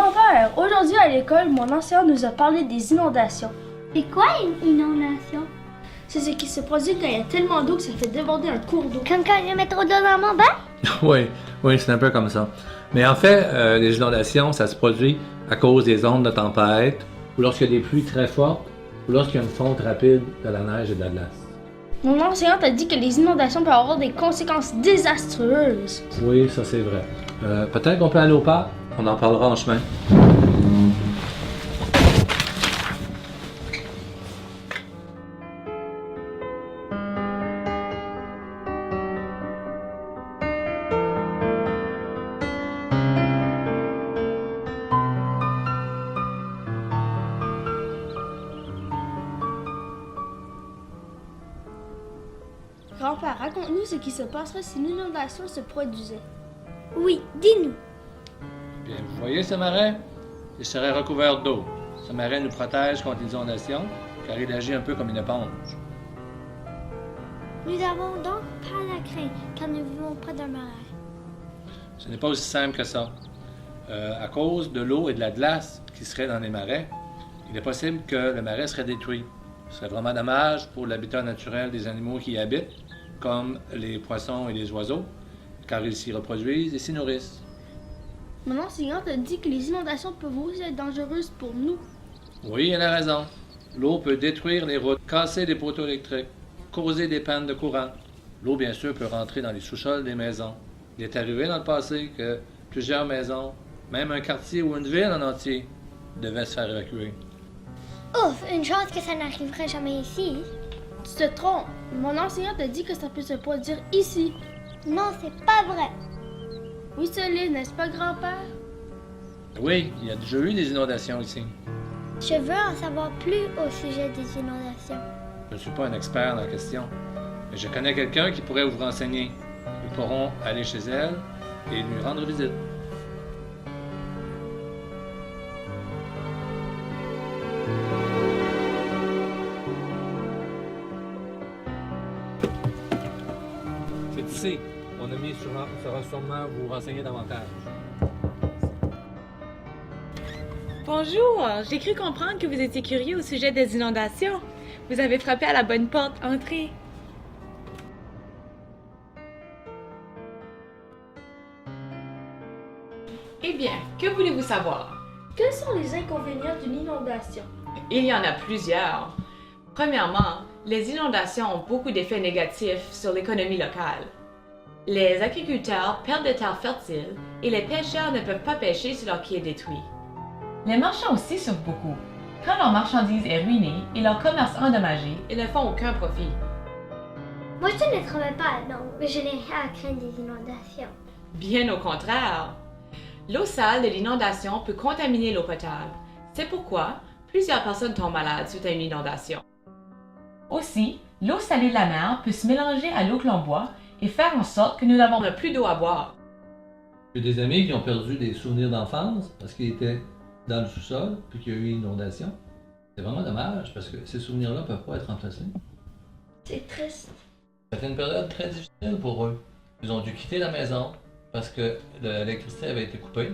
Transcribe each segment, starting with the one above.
Grand-père, aujourd'hui à l'école, mon enseignant nous a parlé des inondations. C'est quoi une inondation? C'est ce qui se produit quand il y a tellement d'eau que ça fait déborder un cours d'eau. Comme quand je mets trop d'eau dans mon bain? Oui, c'est un peu comme ça. Mais en fait, les inondations, ça se produit à cause des ondes de tempête, ou lorsqu'il y a des pluies très fortes, ou lorsqu'il y a une fonte rapide de la neige et de la glace. Mon enseignante a dit que les inondations peuvent avoir des conséquences désastreuses. Oui, ça c'est vrai. Peut-être qu'on peut aller au parc, on en parlera en chemin. Grand-père, raconte-nous ce qui se passerait si une inondation se produisait. Oui, dis-nous. Bien, vous voyez ce marais? Il serait recouvert d'eau. Ce marais nous protège contre les inondations, car il agit un peu comme une éponge. Nous avons donc pas la crainte quand nous vivons près d'un marais. Ce n'est pas aussi simple que ça. À cause de l'eau et de la glace qui seraient dans les marais, il est possible que le marais serait détruit. Ce serait vraiment dommage pour l'habitat naturel des animaux qui y habitent, comme les poissons et les oiseaux, car ils s'y reproduisent et s'y nourrissent. Mon enseignante a dit que les inondations peuvent aussi être dangereuses pour nous. Oui, elle a raison. L'eau peut détruire les routes, casser des poteaux électriques, causer des pannes de courant. L'eau, bien sûr, peut rentrer dans les sous-sols des maisons. Il est arrivé dans le passé que plusieurs maisons, même un quartier ou une ville en entier, devaient se faire évacuer. Ouf, une chance que ça n'arriverait jamais ici. Tu te trompes. Mon enseignante a dit que ça peut se produire ici. Non, c'est pas vrai. Oui, Céline, n'est-ce pas, grand-père? Oui, il y a déjà eu des inondations ici. Je veux en savoir plus au sujet des inondations. Je ne suis pas un expert dans la question, mais je connais quelqu'un qui pourrait vous renseigner. Nous pourrons aller chez elle et lui rendre visite. C'est ici. Mon ami saura sûrement vous renseigner davantage. Bonjour, j'ai cru comprendre que vous étiez curieux au sujet des inondations. Vous avez frappé à la bonne porte. Entrez. Eh bien, que voulez-vous savoir? Quels sont les inconvénients d'une inondation? Il y en a plusieurs. Premièrement, les inondations ont beaucoup d'effets négatifs sur l'économie locale. Les agriculteurs perdent des terres fertiles et les pêcheurs ne peuvent pas pêcher sur leur quai détruit. Les marchands aussi souffrent beaucoup. Quand leur marchandise est ruinée et leur commerce endommagé, ils ne font aucun profit. Moi, je ne travaille pas, donc je n'ai rien à craindre des inondations. Bien au contraire. L'eau sale de l'inondation peut contaminer l'eau potable. C'est pourquoi plusieurs personnes tombent malades suite à une inondation. Aussi, l'eau salée de la mer peut se mélanger à l'eau que l'on boit et faire en sorte que nous n'avons plus d'eau à boire. J'ai des amis qui ont perdu des souvenirs d'enfance parce qu'ils étaient dans le sous-sol puis qu'il y a eu une inondation. C'est vraiment dommage parce que ces souvenirs-là ne peuvent pas être remplacés. C'est triste. C'était une période très difficile pour eux. Ils ont dû quitter la maison parce que l'électricité avait été coupée.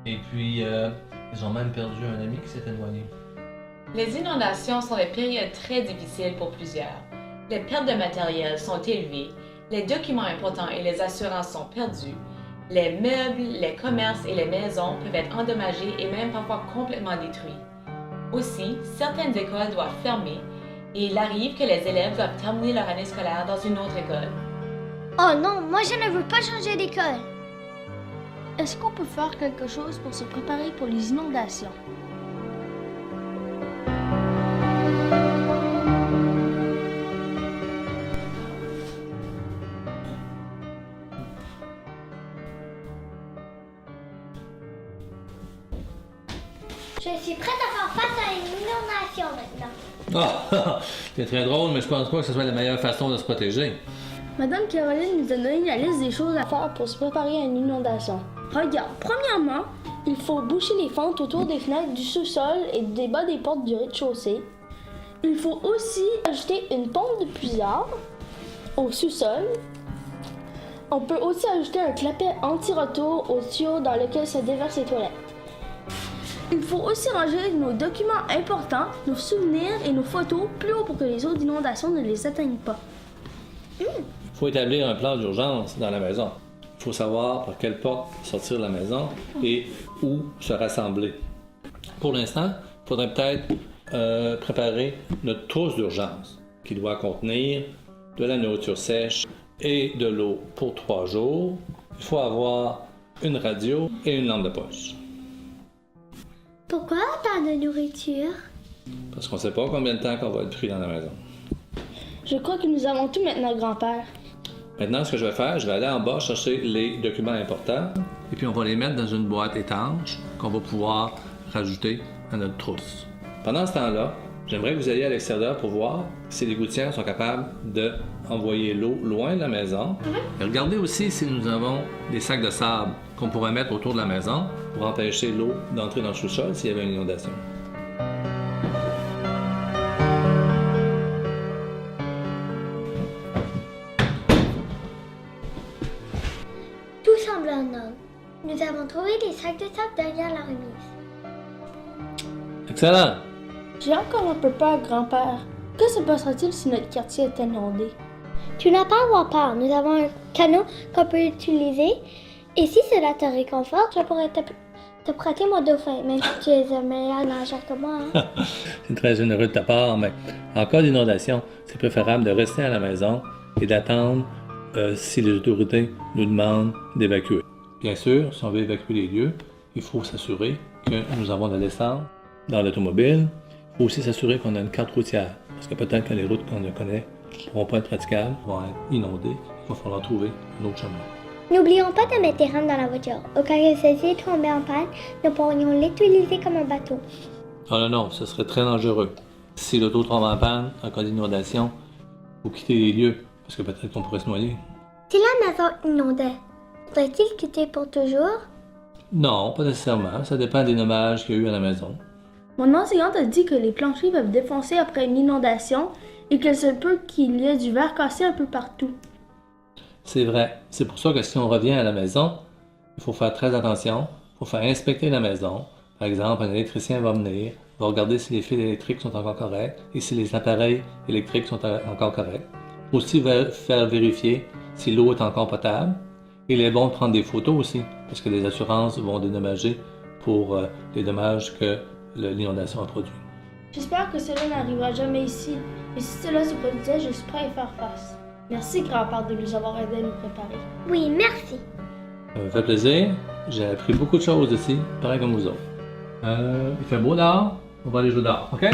Et puis, ils ont même perdu un ami qui s'est éloigné. Les inondations sont des périodes très difficiles pour plusieurs. Les pertes de matériel sont élevées, les documents importants et les assurances sont perdus, les meubles, les commerces et les maisons peuvent être endommagés et même parfois complètement détruits. Aussi, certaines écoles doivent fermer et il arrive que les élèves doivent terminer leur année scolaire dans une autre école. Oh non, moi je ne veux pas changer d'école. Est-ce qu'on peut faire quelque chose pour se préparer pour les inondations? Je suis prête à faire face à une inondation maintenant. Ah, c'est très drôle, mais je pense pas que ce soit la meilleure façon de se protéger. Madame Caroline nous a donné la liste des choses à faire pour se préparer à une inondation. Regarde, premièrement, il faut boucher les fentes autour des fenêtres du sous-sol et des bas des portes du rez-de-chaussée. Il faut aussi ajouter une pompe de puisard au sous-sol. On peut aussi ajouter un clapet anti-retour au tuyau dans lequel se déversent les toilettes. Il faut aussi ranger nos documents importants, nos souvenirs et nos photos plus haut pour que les eaux d'inondation ne les atteignent pas. Il faut établir un plan d'urgence dans la maison. Il faut savoir par quelle porte sortir de la maison et où se rassembler. Pour l'instant, il faudrait peut-être préparer notre trousse d'urgence qui doit contenir de la nourriture sèche et de l'eau pour 3 jours. Il faut avoir une radio et une lampe de poche. Pourquoi autant de nourriture? Parce qu'on ne sait pas combien de temps qu'on va être pris dans la maison. Je crois que nous avons tout maintenant, grand-père. Maintenant, ce que je vais faire, je vais aller en bas chercher les documents importants et puis on va les mettre dans une boîte étanche qu'on va pouvoir rajouter à notre trousse. Pendant ce temps-là, j'aimerais que vous alliez à l'extérieur pour voir si les gouttières sont capables d'envoyer l'eau loin de la maison. Et regardez aussi si nous avons des sacs de sable qu'on pourrait mettre autour de la maison pour empêcher l'eau d'entrer dans le sous-sol s'il y avait une inondation. Tout semble en ordre. Nous avons trouvé des sacs de sable derrière la remise. Excellent! J'ai encore un peu peur, grand-père. Que se passera-t-il si notre quartier est inondé? Tu n'as pas à avoir peur. Nous avons un canot qu'on peut utiliser. Et si cela te réconforte, je pourrais te prêter mon dauphin, même si tu es un meilleur nageur que moi. Hein? C'est très généreux de ta part, mais en cas d'inondation, c'est préférable de rester à la maison et d'attendre si les autorités nous demandent d'évacuer. Bien sûr, si on veut évacuer les lieux, il faut s'assurer que nous avons de l'essence dans l'automobile. Il faut aussi s'assurer qu'on a une carte routière, parce que peut-être que les routes qu'on connaît ne pourront pas être praticables, vont être inondées. Il va falloir trouver un autre chemin. N'oublions pas de mettre des rames dans la voiture. Au cas où celle-ci tombait en panne, nous pourrions l'utiliser comme un bateau. Non, ce serait très dangereux. Si l'auto tombe en panne, en cas d'inondation, il faut quitter les lieux, parce que peut-être qu'on pourrait se noyer. Si la maison inondait, faudrait-il quitter pour toujours? Non, pas nécessairement. Ça dépend des dommages qu'il y a eu à la maison. Mon enseignante a dit que les planchers peuvent défoncer après une inondation et que se peut qu'il y ait du verre cassé un peu partout. C'est vrai. C'est pour ça que si on revient à la maison, il faut faire très attention. Il faut faire inspecter la maison. Par exemple, un électricien va venir, va regarder si les fils électriques sont encore corrects et si les appareils électriques sont encore corrects. Aussi faire vérifier si l'eau est encore potable. Il est bon de prendre des photos aussi, parce que les assurances vont dédommager pour les dommages que l'inondation a produits. J'espère que cela n'arrivera jamais ici, et si cela se produisait, je suis prêt à y faire face. Merci, grand-père, de nous avoir aidés à nous préparer. Oui, merci. Ça me fait plaisir. J'ai appris beaucoup de choses ici, pareil comme vous autres. Il fait beau dehors, on va aller jouer dehors, OK?